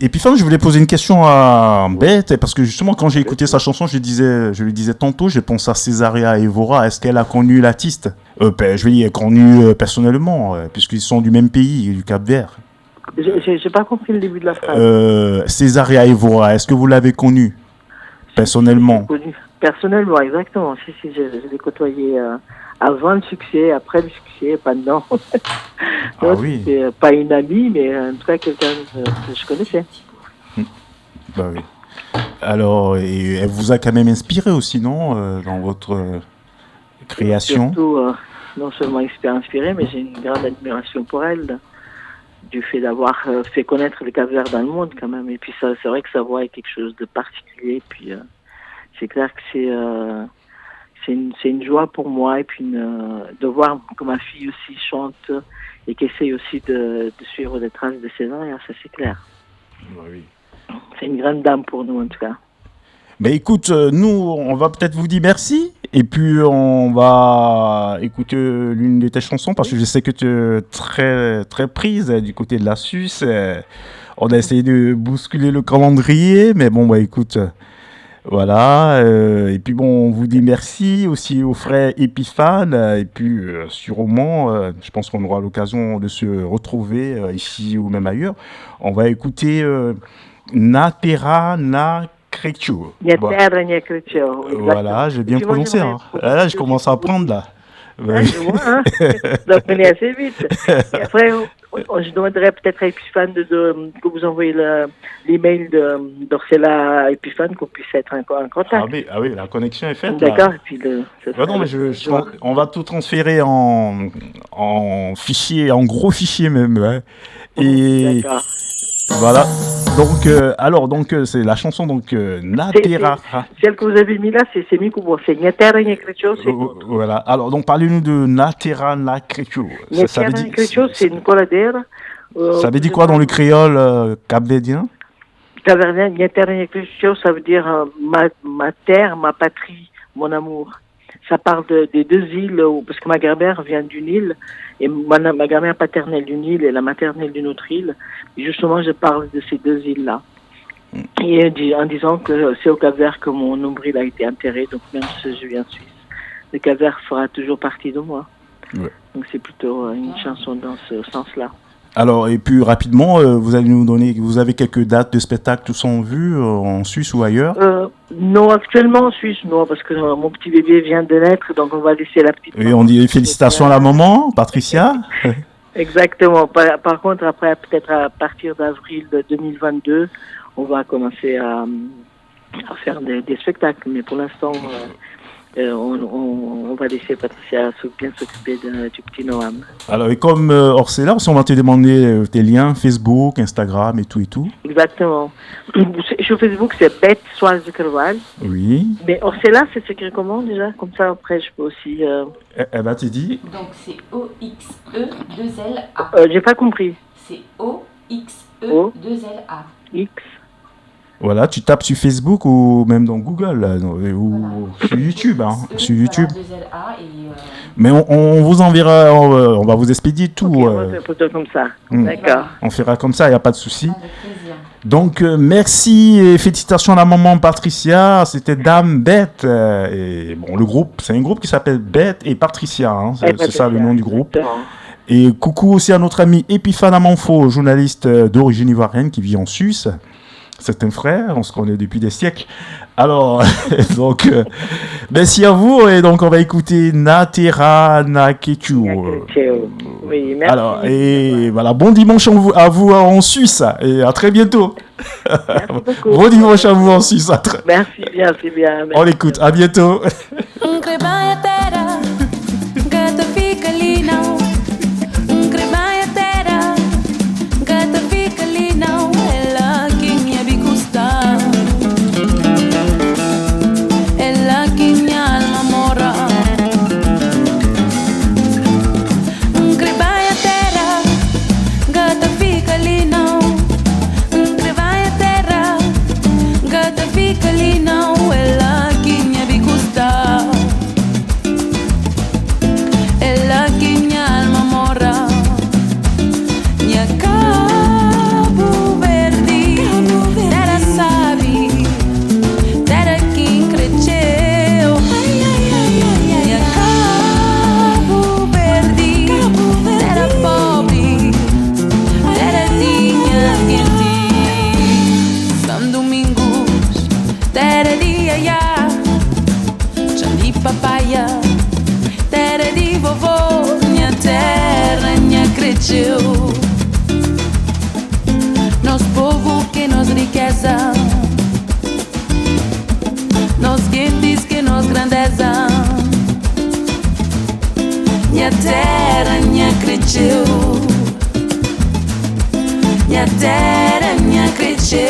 S1: Épiphane, je voulais poser une question à Bête, parce que justement, quand j'ai écouté sa chanson, je lui disais tantôt, j'ai pensé à Césaria Evora. Est-ce qu'elle a connu l'artiste? Je vais dire connu personnellement, puisqu'ils sont du même pays, du Cap-Vert.
S6: J'ai pas compris le début de la phrase.
S1: Césaria Evora, est-ce que vous l'avez connu personnellement?
S6: Personnellement, exactement. Si, je l'ai côtoyé avant le succès, après le succès, pendant.
S1: Oui.
S6: C'est pas une amie, mais en tout cas quelqu'un que je connaissais.
S1: Bah oui. Alors, et elle vous a quand même inspiré aussi, non, dans votre création?
S6: Surtout, non seulement inspirée, mais j'ai une grande admiration pour elle, du fait d'avoir fait connaître le Cap-Vert dans le monde quand même. Et puis ça, c'est vrai que sa voix est quelque chose de particulier. Puis c'est clair que c'est une joie pour moi. Et puis de voir que ma fille aussi chante et qu'essaye aussi de suivre les traces de ses arrières, ça c'est clair.
S1: Oui.
S6: C'est une grande dame pour nous en tout cas.
S1: Ben écoute, nous, on va peut-être vous dire merci. Et puis, on va écouter l'une de tes chansons parce que je sais que tu es très, très prise du côté de la Suisse. On a essayé de bousculer le calendrier, mais bon, bah écoute, voilà. Et puis, bon, on vous dit merci aussi aux frères Épiphane. Et puis, sûrement, je pense qu'on aura l'occasion de se retrouver ici ou même ailleurs. On va écouter Natera Na Crecio. Voilà, j'ai bien prononcé. Hein. Là, je commence à apprendre là.
S6: Ouais. Je vois, hein. Donc, on est assez vite. Et après, je demanderais peut-être à Épiphane que vous envoyez l'email d'Orcella à Épiphane, qu'on puisse être en contact.
S1: Ah oui, la connexion est faite.
S6: D'accord. Et puis
S1: non, mais on va tout transférer en fichier, en gros fichier même. Ouais. Et
S6: d'accord.
S1: Voilà. Donc, c'est la chanson Natera.
S6: Celle que vous avez mis là, c'est Mikubo. C'est Natera Na Crecio.
S1: Voilà. Alors, donc, parlez-nous de Natera Na Crecio.
S6: Natera Na Crecio, c'est une coladère.
S1: Ça veut dire quoi dans le créole capverdien?
S6: Capverdien, Natera Na Crecio, ça veut dire ma terre, ma patrie, mon amour. Ça parle des deux îles, parce que ma grand-mère vient d'une île, et ma grand-mère paternelle d'une île et la maternelle d'une autre île. Et justement, je parle de ces deux îles-là. Et en disant que c'est au Cap-Vert que mon nombril a été enterré, donc même si je viens de Suisse, le Cap-Vert fera toujours partie de moi. Ouais. Donc c'est plutôt une chanson dans ce sens-là.
S1: Alors, et puis rapidement, vous avez quelques dates de spectacle tous en vue en Suisse ou ailleurs?
S6: Non, actuellement en Suisse, non, parce que mon petit bébé vient de naître, donc on va laisser la petite.
S1: Et on dit félicitations à la maman, Patricia.
S6: Exactement. Par contre, après, peut-être à partir d'avril 2022, on va commencer à faire des spectacles, mais pour l'instant, on va laisser Patricia bien s'occuper du petit Noam. Alors, et comme
S1: Orcella, si on va te demander tes liens Facebook, Instagram et tout.
S6: Exactement. Sur Facebook, c'est Beth Soares de Carvalho.
S1: Oui.
S6: Mais Orcella, c'est écrit comment déjà? Comme ça, après, je peux aussi.
S1: Elle va te dire.
S5: Donc, c'est OXE2LA.
S6: J'ai pas compris.
S5: C'est OXE2LA.
S6: X.
S1: Voilà, tu tapes sur Facebook ou même dans Google ou sur YouTube. Hein, sur YouTube. Mais on vous enverra, on va vous expédier tout.
S6: On va faire comme ça. D'accord.
S1: On fera comme ça, il n'y a pas de souci. Donc, merci et félicitations à la maman Patricia. C'était Dame Beth. Et bon, le groupe, c'est un groupe qui s'appelle Beth et Patricia. Hein, c'est ça le nom du groupe. Et coucou aussi à notre ami Épiphane Amanfo, journaliste d'origine ivoirienne qui vit en Suisse. C'est un frère, on se connaît depuis des siècles. Alors, donc, merci à vous. Et donc, on va écouter Natera Na Crecio.
S6: Oui, merci.
S1: Alors, et voilà, bon dimanche à vous en Suisse. Et à très bientôt.
S6: Merci beaucoup.
S1: Bon dimanche à vous en Suisse.
S6: Merci bien, c'est bien. Merci.
S1: On l'écoute, à bientôt.
S7: Nosso povo que nos riqueza cresceu, minha terra cresceu,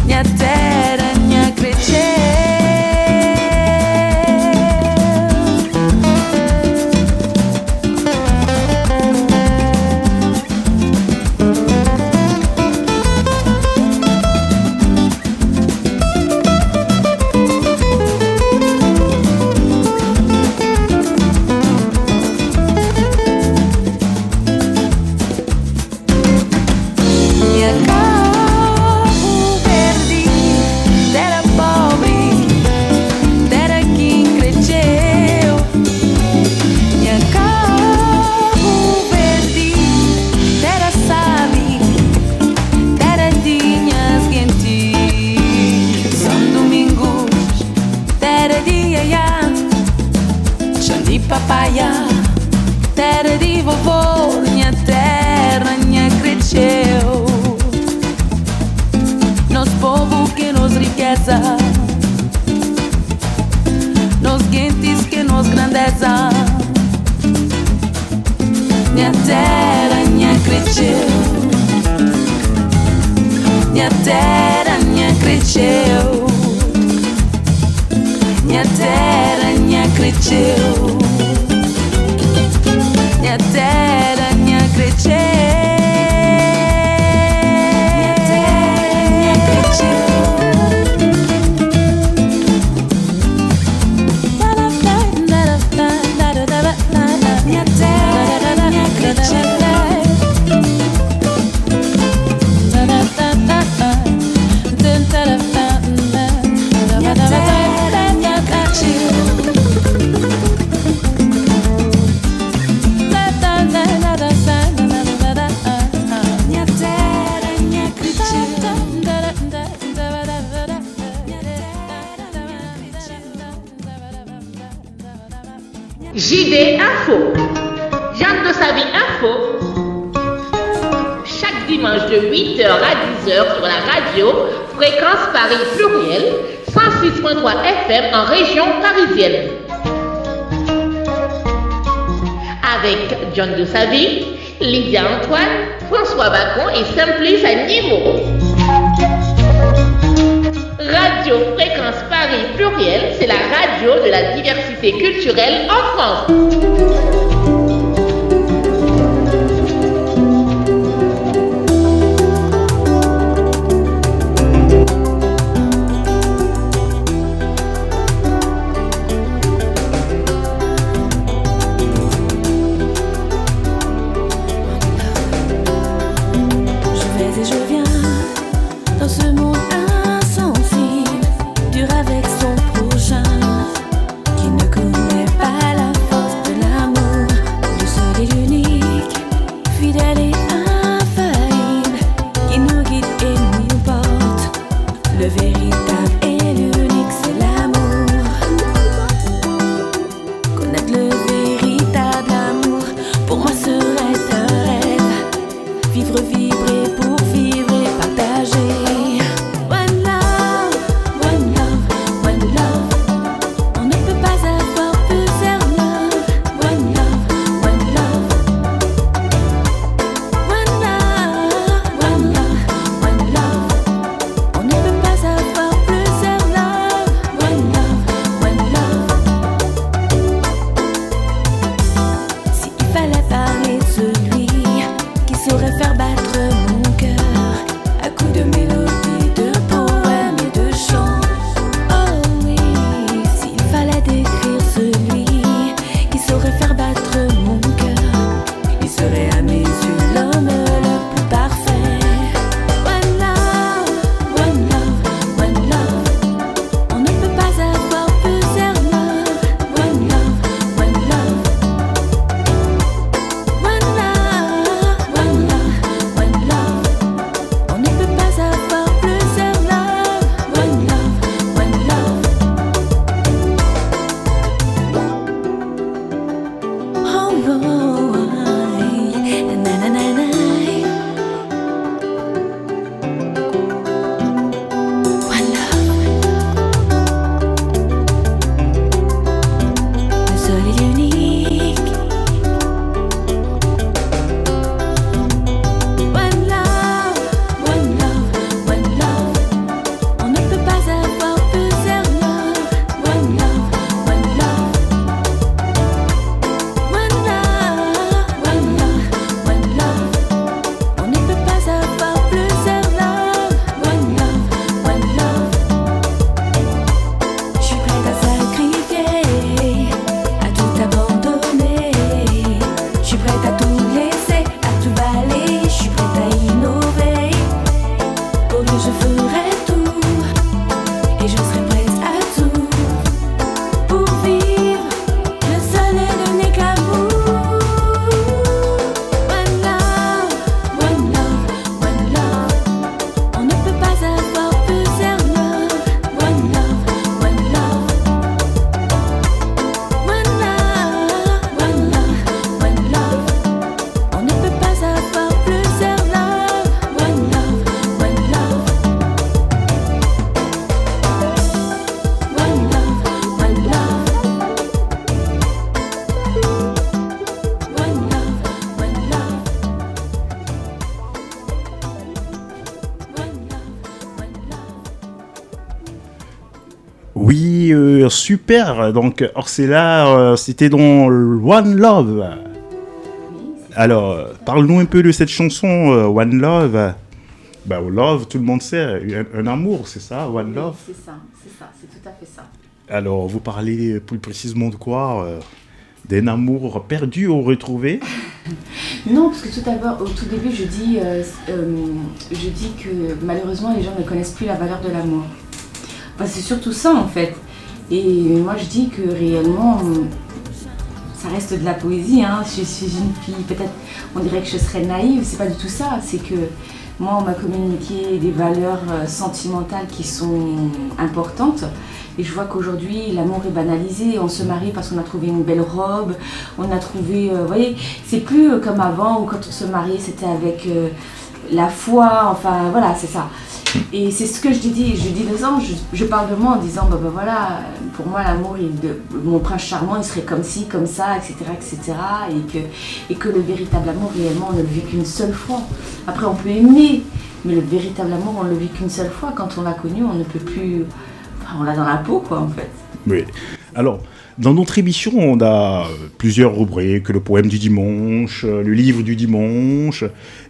S7: minha terra cresceu. Papaya, terra di vovô, minha terra cresceu. Nos povo que nos riqueza, nos gentes que nos grandeza. Minha terra cresceu, minha terra cresceu, minha terra cresceu. Minha terra cresceu, minha terra cresceu. Minha terra cresceu.
S2: JD Info, Jeanne de sa vie Info, chaque dimanche de 8h à 10h sur la radio Fréquence Paris Pluriel, 106.3 FM en région parisienne. Avec John de sa vie, Lydia Antoine, François Bacon et Simplice à Niveau. Radio Fréquence Paris Pluriel, c'est la radio de la diversité culturelle en France.
S4: Vivre, vibrer pour vivre et partager. je ferai tout et je serai prête à tout pour vivre le seul et l'unique amour. One love, one love, one love. On ne peut pas avoir plusieurs love. One love, one love. One love, one love, one love. On ne peut pas avoir plusieurs love. One love, one love. One love, one love. One love, one love. One love, one love.
S1: Oui, super. Donc, Orcella, c'était dans One Love. Alors, parle-nous un peu de cette chanson, One Love. Bah, Love, tout le monde sait, un amour, c'est ça, One Love.
S5: C'est ça, c'est tout à fait ça.
S1: Alors, vous parlez plus précisément de quoi d'un amour perdu ou retrouvé?
S5: Non, parce que tout d'abord, au tout début, je dis que malheureusement, les gens ne connaissent plus la valeur de l'amour. Enfin, c'est surtout ça, en fait. Et moi, je dis que réellement, ça reste de la poésie. Hein. Je suis une fille, peut-être, on dirait que je serais naïve. C'est pas du tout ça. C'est que moi, on m'a communiqué des valeurs sentimentales qui sont importantes. Et je vois qu'aujourd'hui, l'amour est banalisé. On se marie parce qu'on a trouvé une belle robe. On a trouvé... vous voyez, c'est plus comme avant où quand on se mariait, c'était avec la foi. Enfin, voilà, c'est ça. Et c'est ce que je dis aux gens. Je parle de moi en disant, voilà, pour moi, l'amour, mon prince charmant, il serait comme ci, comme ça, etc., etc. Et que le véritable amour, réellement, on ne le vit qu'une seule fois. Après, on peut aimer, mais le véritable amour, on ne le vit qu'une seule fois. Quand on l'a connu, on ne peut plus... on l'a dans la peau, quoi, en fait.
S1: Oui. Alors, dans notre émission, on a plusieurs rubriques, le poème du dimanche, le livre du dimanche,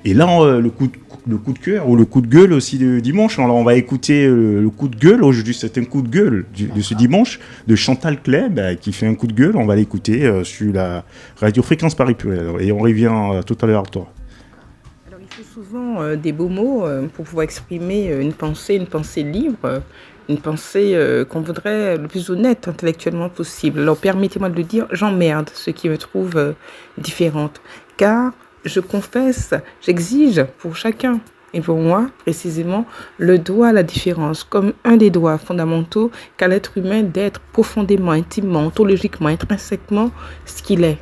S1: et là, le coup de cœur ou le coup de gueule aussi de dimanche. Alors, on va écouter le coup de gueule. Aujourd'hui, c'est un coup de gueule de ce dimanche de Chantal Kleb qui fait un coup de gueule. On va l'écouter sur la radio Fréquence Paris Pluriel. Et on revient tout à l'heure à toi.
S9: Alors, il faut souvent des beaux mots pour pouvoir exprimer une pensée libre. Une pensée qu'on voudrait le plus honnête intellectuellement possible. Alors permettez-moi de le dire, j'emmerde ceux qui me trouvent différente. Car je confesse, j'exige pour chacun, et pour moi précisément, le droit à la différence, comme un des droits fondamentaux qu'a l'être humain d'être profondément, intimement, ontologiquement, intrinsèquement ce qu'il est.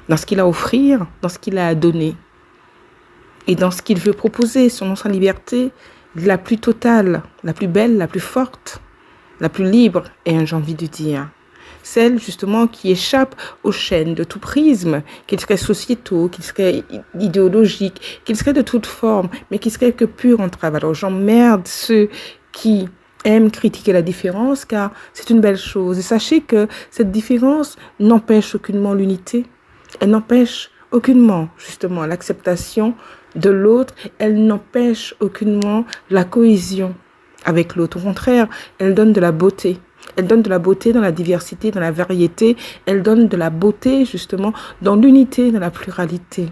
S9: Dans ce qu'il a à offrir, dans ce qu'il a à donner. Et dans ce qu'il veut proposer, selon sa liberté, la plus totale, la plus belle, la plus forte, la plus libre, et j'ai envie de dire. Celle, justement, qui échappe aux chaînes de tout prisme, qu'ils seraient sociétaux, qu'ils seraient idéologiques, qu'ils seraient de toute forme, mais qui seraient que pure entrave. Alors j'emmerde ceux qui aiment critiquer la différence, car c'est une belle chose. Et sachez que cette différence n'empêche aucunement l'unité. Elle n'empêche aucunement, justement, l'acceptation de l'autre, elle n'empêche aucunement la cohésion avec l'autre. Au contraire, elle donne de la beauté. Elle donne de la beauté dans la diversité, dans la variété. Elle donne de la beauté, justement, dans l'unité, dans la pluralité.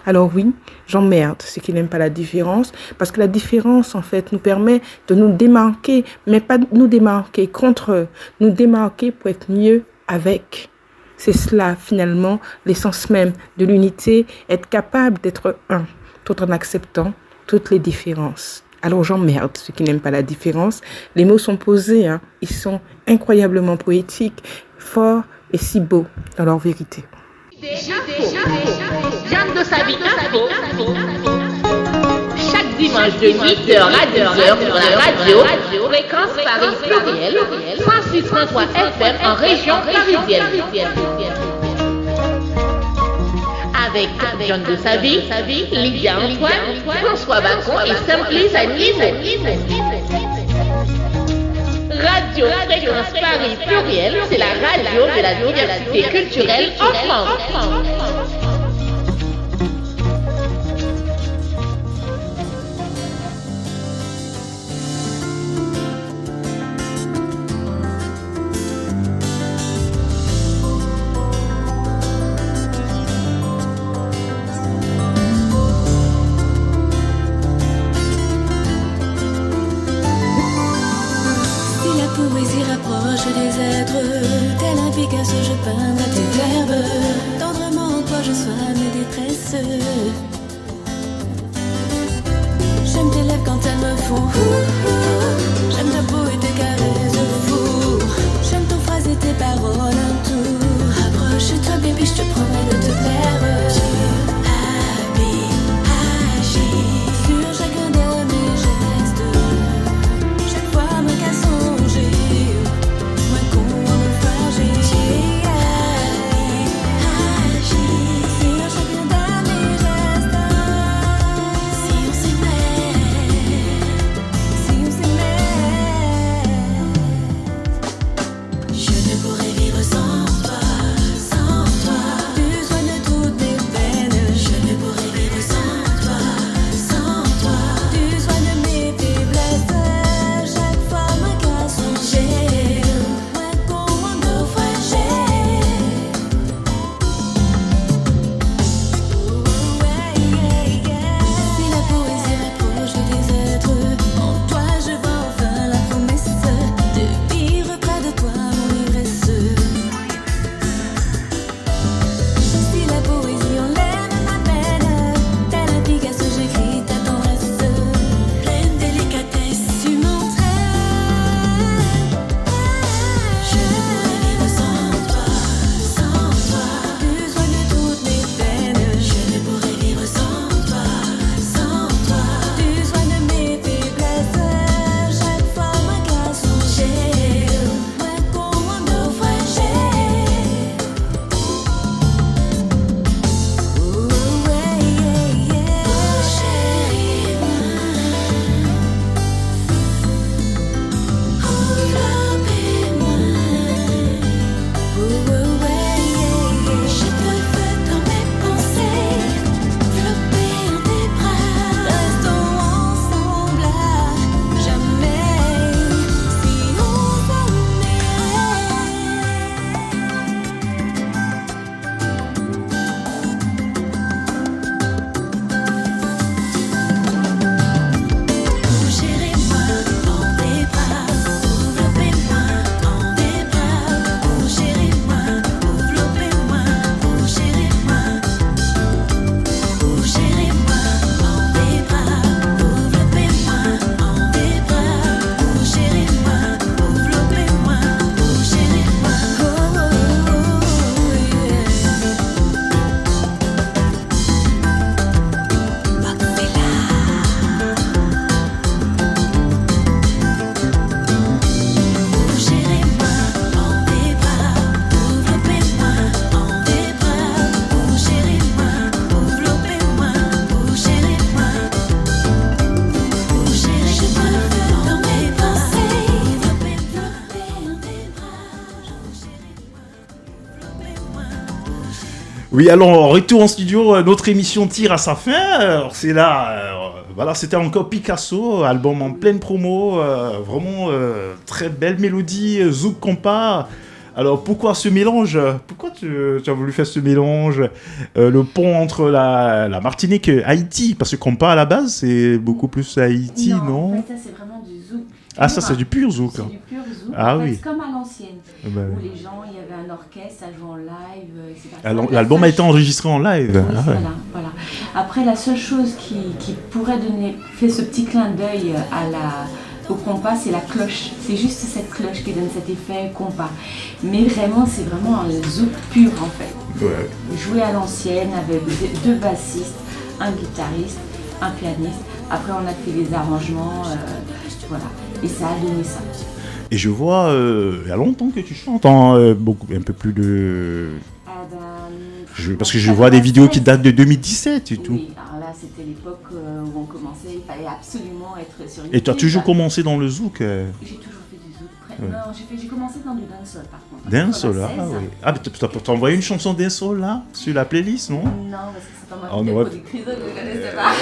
S9: Alors oui, j'emmerde ceux qui n'aiment pas la différence, parce que la différence, en fait, nous permet de nous démarquer, mais pas nous démarquer contre eux, nous démarquer pour être mieux avec. C'est cela, finalement, l'essence même de l'unité, être capable d'être un, tout en acceptant toutes les différences. Alors j'emmerde ceux qui n'aiment pas la différence. Les mots sont posés, hein. Ils sont incroyablement poétiques, forts et si beaux dans leur vérité.
S2: Jeanne de Savie Info. Chaque dimanche de 8h à 10h sur la radio Fréquence Paris Pluriel 106.3 FM en région parisienne. Avec Jeanne de Savie, Lydia Antoine, François Bacon et Simplice Anise. Radio Fréquence Paris Pluriel, c'est la radio de la diversité culturelle en France.
S4: rapproche des êtres. Tel un Picasso, je peindrai tes verbes. Tendrement, toi, je soigne mes détresses. J'aime tes lèvres quand elles me font j'aime ta peau et tes caresses fou. J'aime ton phrase et tes paroles un tour. Rapproche-toi baby, je te promets de te plaire. Tu agis sur chacun de mes gestes. Chaque fois moi qu'à songer, moi qu'on me fragile. Tu agis sur chacun de mes gestes. Si on s'aimait, si on s'aimait, je ne pourrais vivre sans toi, sans toi. Tu soignes toutes mes peines. Je ne pourrais vivre sans toi, sans toi. Tu soignes mes faiblesses. Chaque fois moi qu'à songer, moi qu'on me fragile. Si la poésie rapproche des êtres, en toi je vois enfin la promesse de vivre près de toi mon ivresse. Si la poésie enlève ma peine, tel un Picasso j'écris ta tendresse. Pleine délicatesse tu m'entraînes. Je ne pourrais vivre sans toi, sans toi. Tu soignes toutes mes peines. Je ne pourrais vivre sans toi, sans toi. Tu soignes mes faiblesses. Chaque fois moi qu'à songer, moi qu'on me fragile. Je te veux dans mes pensées, flopper en tes bras. Restons ensemble à jamais. Si on Chéris-moi en tes bras, enveloppez-moi en tes bras. Chéris-moi, enveloppez-moi, chéris-moi. Chéris-moi en tes bras, enveloppez-moi en tes bras. Chéris-moi, enveloppez-moi, chéris-moi. Chéris-moi en tes bras, enveloppez-moi en tes bras. Chéris-moi, enveloppez-moi, chéris-moi. Je te veux dans mes pensées, enveloppez-moi en tes bras.
S1: Oui, alors, retour en studio, notre émission tire à sa fin. Alors, c'est là, voilà, c'était encore Picasso, album en pleine promo, vraiment très belle mélodie, zouk compas. Alors, pourquoi ce mélange? Pourquoi tu as voulu faire ce mélange? Le pont entre la Martinique et Haïti? Parce que compas à la base, c'est beaucoup plus Haïti, non?
S5: En fait, ça c'est vraiment du zouk.
S1: Ah, ça, c'est du pur zouk.
S5: C'est du pur zouk.
S1: Ah
S5: en fait,
S1: oui.
S5: c'est comme à l'ancienne.
S1: Bah,
S5: Où
S1: oui.
S5: les gens, il y avait un orchestre, ça jouait en live, etc.
S1: Alors,
S5: La
S1: l'album a
S5: seule
S1: été enregistré en live.
S5: Oui,
S1: Ah ouais.
S5: voilà. Après, la seule chose qui pourrait faire ce petit clin d'œil au compas, c'est la cloche. C'est juste cette cloche qui donne cet effet compas. Mais vraiment, c'est vraiment un zouk pur en fait.
S1: Ouais.
S5: Joué à l'ancienne avec deux bassistes, un guitariste, un pianiste. Après, on a fait des arrangements, voilà. Et ça a donné ça.
S1: Et je vois, il y a longtemps que tu chantes, hein, un peu plus de... parce que je vois des vidéos qui datent de 2017 et tout.
S5: Oui, alors là, c'était l'époque où on commençait, il fallait absolument être sur YouTube.
S1: Et tu as toujours commencé dans le zouk
S5: J'ai toujours fait du zouk.
S1: Ouais.
S5: Non, j'ai commencé dans du dancehall par contre.
S1: Dancehall, ah
S5: 96.
S1: oui. Ah, mais t'as envoyé une chanson dancehall là, sur la playlist, non?
S5: Non, parce que c'est pas moi
S1: On
S5: qui
S1: aurait-
S5: étais productrice, donc je ne connaissais pas.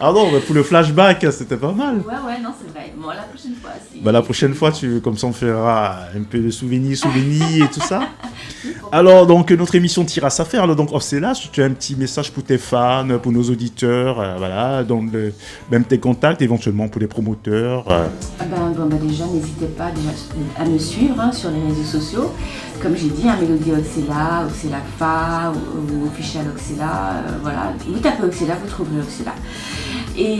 S1: Ah non, mais pour le flashback, c'était pas mal.
S5: Ouais, non, c'est vrai. Bon, la prochaine fois, si.
S1: Bah, la prochaine fois, comme ça, on fera un peu de souvenirs et tout ça. Alors, donc, notre émission tire à sa fin. Alors, donc, c'est là, tu as un petit message pour tes fans, pour nos auditeurs, voilà, donc, même tes contacts, éventuellement pour les promoteurs.
S5: Déjà, n'hésitez pas à me suivre sur les réseaux sociaux. Comme j'ai dit, Mélodie Oxella, Oxella Fa, ou Official Oxella, voilà. Vous tapez Oxella, vous trouverez Oxella. Et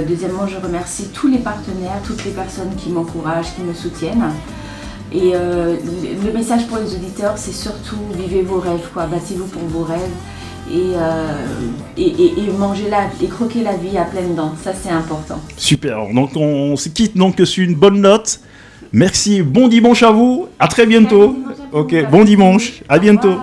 S5: deuxièmement, je remercie tous les partenaires, toutes les personnes qui m'encouragent, qui me soutiennent. Et le message pour les auditeurs, c'est surtout vivez vos rêves, quoi. Battez-vous pour vos rêves et mangez et croquez la vie à pleines dents. Ça, c'est important.
S1: Super. Donc, on se quitte donc sur une bonne note. Merci. Bon dimanche à vous. À très bientôt. Ok. Bon dimanche. À bientôt.